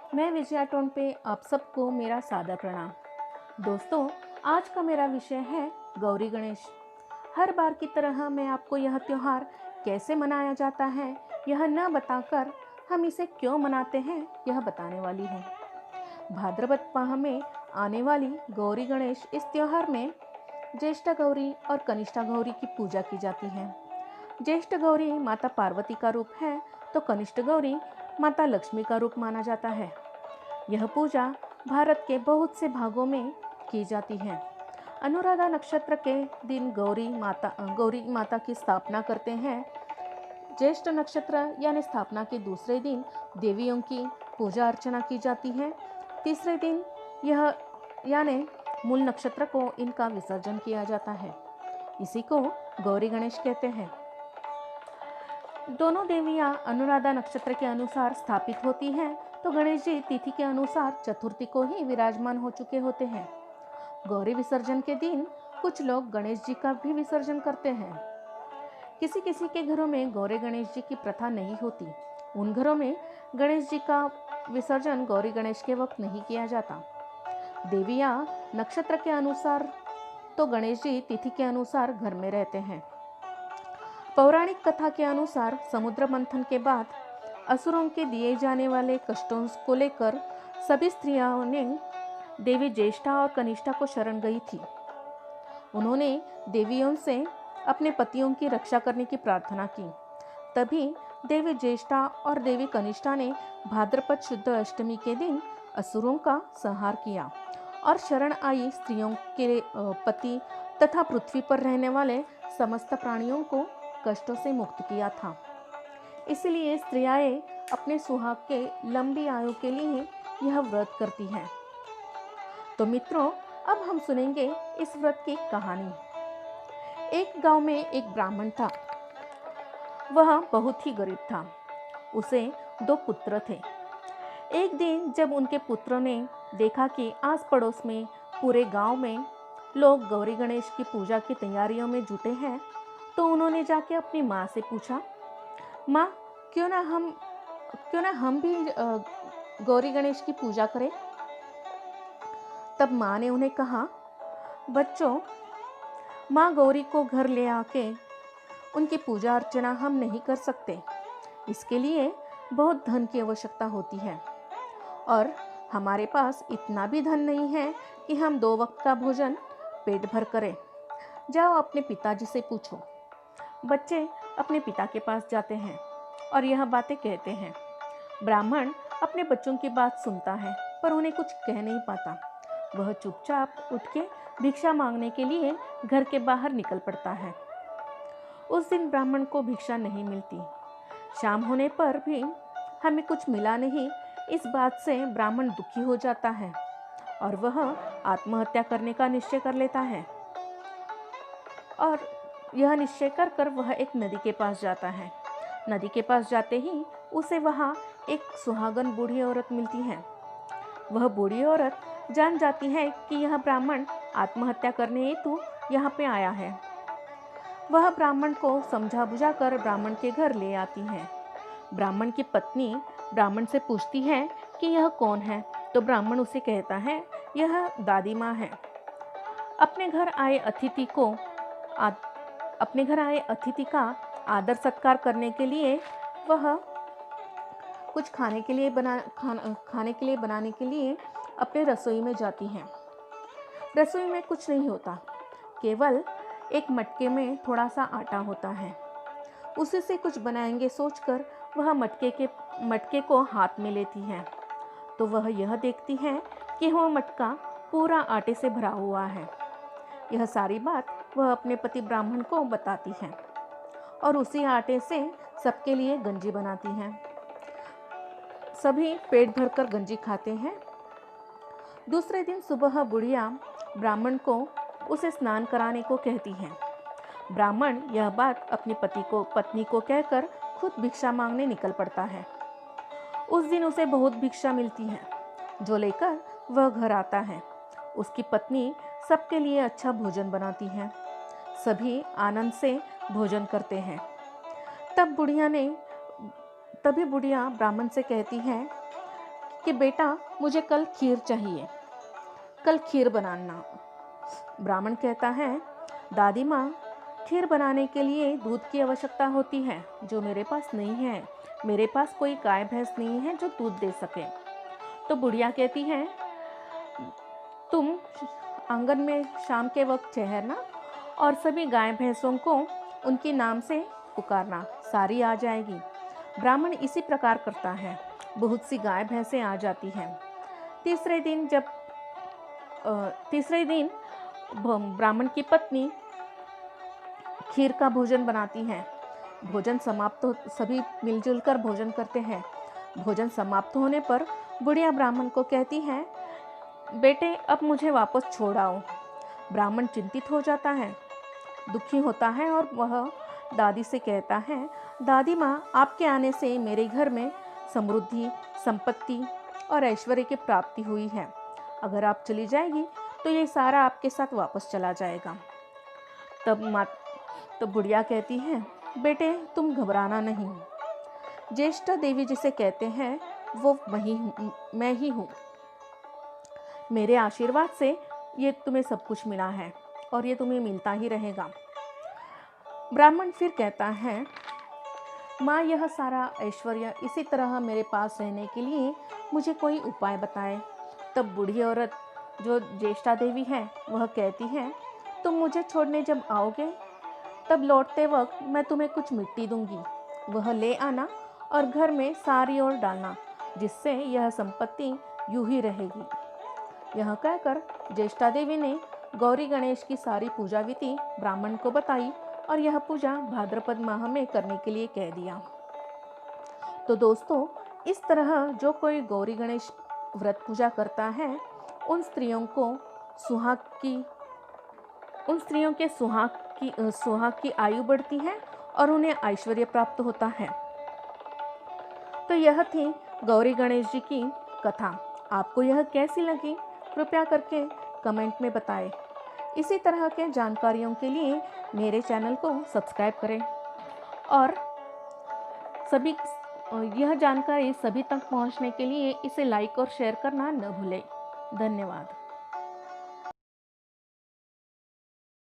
मैं विजया टोन पे आप सबको मेरा सादर प्रणाम। दोस्तों, आज का मेरा विषय है गौरी गणेश। हर बार की तरह मैं आपको यह त्योहार कैसे मनाया जाता है यह न बताकर हम इसे क्यों मनाते हैं यह बताने वाली हूँ। भाद्रपद माह में आने वाली गौरी गणेश इस त्योहार में ज्येष्ठ गौरी और कनिष्ठा गौरी की पूजा की जाती है। ज्येष्ठ गौरी माता पार्वती का रूप है तो कनिष्ठ गौरी माता लक्ष्मी का रूप माना जाता है। यह पूजा भारत के बहुत से भागों में की जाती है। अनुराधा नक्षत्र के दिन गौरी माता की स्थापना करते हैं। ज्येष्ठ नक्षत्र यानी स्थापना के दूसरे दिन देवियों की पूजा अर्चना की जाती है। तीसरे दिन यह यानी मूल नक्षत्र को इनका विसर्जन किया जाता है। इसी को गौरी गणेश कहते हैं। दोनों देवियां अनुराधा नक्षत्र के अनुसार स्थापित होती हैं तो गणेश जी तिथि के अनुसार चतुर्थी को ही विराजमान हो चुके होते हैं। गौरी विसर्जन के दिन कुछ लोग गणेश जी का भी विसर्जन करते हैं। किसी किसी के घरों में गौरी गणेश जी की प्रथा नहीं होती। उन घरों में गणेश जी का विसर्जन गौरी गणेश के वक्त नहीं किया जाता। देवियां नक्षत्र के अनुसार तो गणेश जी तिथि के अनुसार घर में रहते हैं। पौराणिक कथा के अनुसार समुद्र मंथन के बाद असुरों के दिए जाने वाले कष्टों को लेकर सभी स्त्रियों ने देवी ज्येष्ठा और कनिष्ठा को शरण गई थी। उन्होंने देवियों से अपने पतियों की रक्षा करने की प्रार्थना की। तभी देवी ज्येष्ठा और देवी कनिष्ठा ने भाद्रपद शुद्ध अष्टमी के दिन असुरों का संहार किया और शरण आई स्त्रियों के पति तथा पृथ्वी पर रहने वाले समस्त प्राणियों को कष्टों से मुक्त किया था। इसलिए स्त्रियां अपने सुहाग के लंबी आयु के लिए यह व्रत करती हैं। तो मित्रों, अब हम सुनेंगे इस व्रत की कहानी। एक गांव में एक ब्राह्मण था। वह बहुत ही गरीब था। उसे 2 पुत्र थे। एक दिन जब उनके पुत्रों ने देखा कि आस पड़ोस में पूरे गांव में लोग गौरी गणेश की पूजा की तैयारियों में जुटे हैं तो उन्होंने जाके अपनी माँ से पूछा, माँ, क्यों ना हम भी गौरी गणेश की पूजा करें। तब माँ ने उन्हें कहा, बच्चों, माँ गौरी को घर ले आके उनकी पूजा अर्चना हम नहीं कर सकते। इसके लिए बहुत धन की आवश्यकता होती है और हमारे पास इतना भी धन नहीं है कि हम 2 वक्त का भोजन पेट भर करें। जाओ अपने पिताजी से पूछो। बच्चे अपने पिता के पास जाते हैं और यह बातें कहते हैं। ब्राह्मण अपने बच्चों की बात सुनता है पर उन्हें कुछ कह नहीं पाता। वह चुपचाप उठ के भिक्षा मांगने के लिए घर के बाहर निकल पड़ता है। उस दिन ब्राह्मण को भिक्षा नहीं मिलती। शाम होने पर भी हमें कुछ मिला नहीं, इस बात से ब्राह्मण दुखी हो जाता है और वह आत्महत्या करने का निश्चय कर लेता है। और यह निश्चय कर वह एक नदी के पास जाता है। नदी के पास जाते ही उसे वहाँ एक सुहागन बूढ़ी औरत मिलती है। वह बूढ़ी औरत जान जाती है कि यह ब्राह्मण आत्महत्या करने हेतु यहाँ पे आया है। वह ब्राह्मण को समझा बुझा कर ब्राह्मण के घर ले आती है। ब्राह्मण की पत्नी ब्राह्मण से पूछती है कि यह कौन है तो ब्राह्मण उसे कहता है, यह दादी माँ है। अपने घर आए अतिथि का आदर सत्कार करने के लिए वह कुछ खाने के लिए बनाने के लिए अपने रसोई में जाती हैं। रसोई में कुछ नहीं होता, केवल एक मटके में थोड़ा सा आटा होता है। उसी से कुछ बनाएंगे सोचकर वह मटके को हाथ में लेती है तो वह यह देखती है कि वह मटका पूरा आटे से भरा हुआ है। यह सारी बात वह अपने पति ब्राह्मण को बताती है और उसी आटे से सबके लिए गंजी बनाती है। सभी पेट भरकर गंजी खाते हैं। दूसरे दिन सुबह बुढ़िया ब्राह्मण को उसे स्नान कराने को कहती है। ब्राह्मण यह बात अपनी पत्नी को कहकर खुद भिक्षा मांगने निकल पड़ता है। उस दिन उसे बहुत भिक्षा मिलती है जो लेकर वह घर आता है। उसकी पत्नी सबके लिए अच्छा भोजन बनाती है। सभी आनंद से भोजन करते हैं। तभी बुढ़िया ब्राह्मण से कहती है कि बेटा मुझे कल खीर चाहिए, कल खीर बनाना। ब्राह्मण कहता है, दादी माँ, खीर बनाने के लिए दूध की आवश्यकता होती है, जो मेरे पास नहीं है। मेरे पास कोई गाय भैंस नहीं है जो दूध दे सके। तो बुढ़िया कहती है, तुम आंगन में शाम के वक्त ठहरना और सभी गाय भैंसों को उनके नाम से पुकारना, सारी आ जाएगी। ब्राह्मण इसी प्रकार करता है। बहुत सी गाय भैंसें आ जाती हैं। तीसरे दिन ब्राह्मण की पत्नी खीर का भोजन बनाती है। भोजन समाप्त हो, सभी मिलजुल कर भोजन करते हैं। भोजन समाप्त होने पर बुढ़िया ब्राह्मण को कहती है, बेटे अब मुझे वापस छोड़ आओ। ब्राह्मण चिंतित हो जाता है, दुखी होता है और वह दादी से कहता है, दादी माँ, आपके आने से मेरे घर में समृद्धि, संपत्ति और ऐश्वर्य की प्राप्ति हुई है। अगर आप चली जाएगी तो ये सारा आपके साथ वापस चला जाएगा। तब बुढ़िया कहती है, बेटे तुम घबराना नहीं। ज्येष्ठा देवी जिसे कहते हैं वो मैं ही हूँ। मेरे आशीर्वाद से ये तुम्हें सब कुछ मिला है और ये तुम्हें मिलता ही रहेगा। ब्राह्मण फिर कहता है, माँ, यह सारा ऐश्वर्य इसी तरह मेरे पास रहने के लिए मुझे कोई उपाय बताए। तब बूढ़ी औरत जो ज्येष्ठा देवी है वह कहती है, तुम मुझे छोड़ने जब आओगे तब लौटते वक्त मैं तुम्हें कुछ मिट्टी दूंगी, वह ले आना और घर में सारी ओर डालना, जिससे यह संपत्ति यूं ही रहेगी। यह कहकर ज्येष्ठा देवी ने गौरी गणेश की सारी पूजा विधि ब्राह्मण को बताई और यह पूजा भाद्रपद माह में करने के लिए कह दिया। तो दोस्तों, इस तरह जो कोई गौरी गणेश व्रत पूजा करता है, उन स्त्रियों के सुहाग की आयु बढ़ती है और उन्हें ऐश्वर्य प्राप्त होता है। तो यह थी गौरी गणेश जी की कथा। आपको यह कैसी लगी, कृपया करके कमेंट में बताएं। इसी तरह के जानकारियों के लिए मेरे चैनल को सब्सक्राइब करें और यह जानकारी सभी तक पहुंचने के लिए इसे लाइक और शेयर करना न भूलें। धन्यवाद।